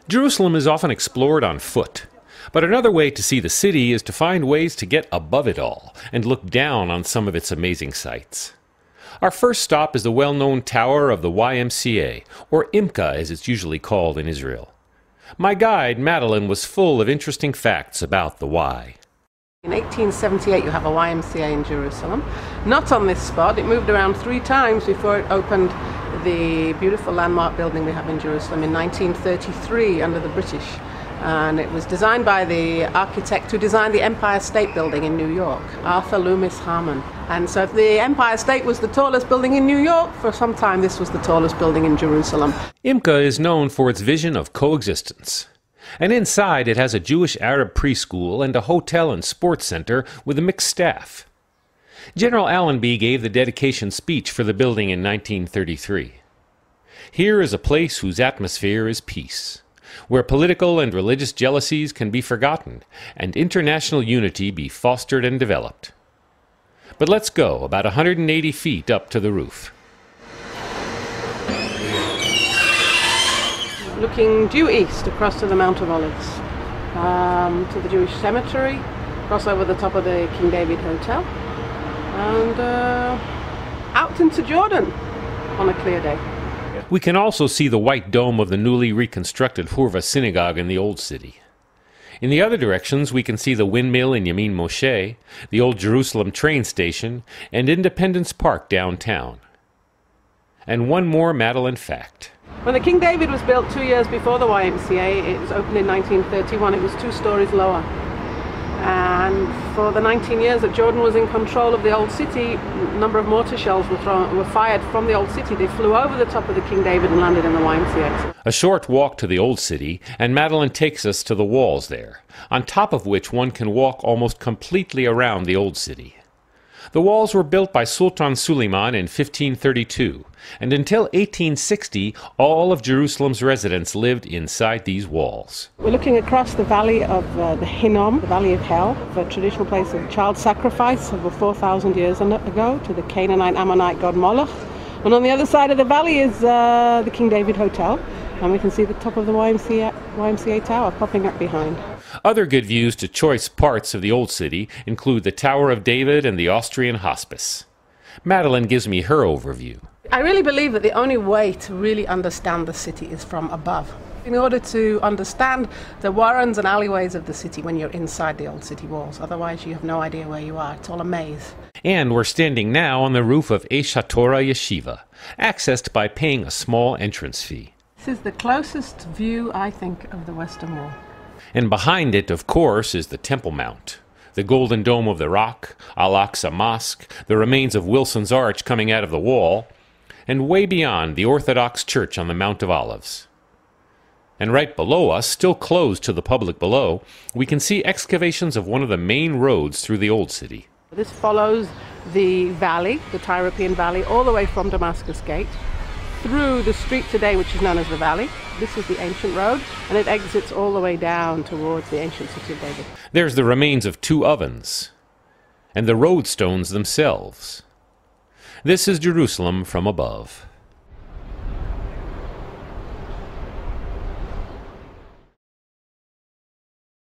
Jerusalem is often explored on foot, but another way to see the city is to find ways to get above it all and look down on some of its amazing sights. Our first stop is the well-known tower of the YMCA, or IMCA as it's usually called in Israel. My guide, Madeline, was full of interesting facts about the Y. In 1878 you have a YMCA in Jerusalem, not on this spot. It moved around 3 times before it opened the beautiful landmark building we have in Jerusalem in 1933 under the British. And it was designed by the architect who designed the Empire State Building in New York, Arthur Loomis Harmon. And so if the Empire State was the tallest building in New York, for some time this was the tallest building in Jerusalem. IMCA is known for its vision of coexistence. And inside it has a Jewish-Arab preschool and a hotel and sports center with a mixed staff. General Allenby gave the dedication speech for the building in 1933. Here is a place whose atmosphere is peace, where political and religious jealousies can be forgotten and international unity be fostered and developed. But let's go about 180 feet up to the roof. Looking due east across to the Mount of Olives, to the Jewish cemetery, cross over the top of the King David Hotel, and out into Jordan on a clear day. We can also see the white dome of the newly reconstructed Hurva synagogue in the Old City. In the other directions we can see the windmill in Yamin Moshe, the old Jerusalem train station, and Independence Park downtown. And one more Madeline fact. When the King David was built 2 years before the YMCA, it was opened in 1931, it was 2 stories lower. And for the 19 years that Jordan was in control of the Old City, a number of mortar shells were fired from the Old City. They flew over the top of the King David and landed in the YMCA. A short walk to the Old City, and Madeline takes us to the walls there, on top of which one can walk almost completely around the Old City. The walls were built by Sultan Suleiman in 1532, and until 1860, all of Jerusalem's residents lived inside these walls. We're looking across the valley of the Hinnom, the valley of hell, the traditional place of child sacrifice over 4,000 years ago to the Canaanite Ammonite god Moloch. And on the other side of the valley is the King David Hotel, and we can see the top of the YMCA tower popping up behind. Other good views to choice parts of the Old City include the Tower of David and the Austrian Hospice. Madeline gives me her overview. I really believe that the only way to really understand the city is from above. In order to understand the warrens and alleyways of the city when you're inside the old city walls. Otherwise you have no idea where you are. It's all a maze. And we're standing now on the roof of Aish HaTorah Yeshiva, accessed by paying a small entrance fee. This is the closest view, I think, of the Western Wall. And behind it, of course, is the Temple Mount, the Golden Dome of the Rock, Al-Aqsa Mosque, the remains of Wilson's Arch coming out of the wall, and way beyond, the Orthodox Church on the Mount of Olives. And right below us, still closed to the public below, we can see excavations of one of the main roads through the Old City. This follows the valley, the Tyropean Valley, all the way from Damascus Gate, through the street today, which is known as the Valley. This is the ancient road, and it exits all the way down towards the ancient city of David. There's the remains of 2 ovens, and the road stones themselves. This is Jerusalem from above.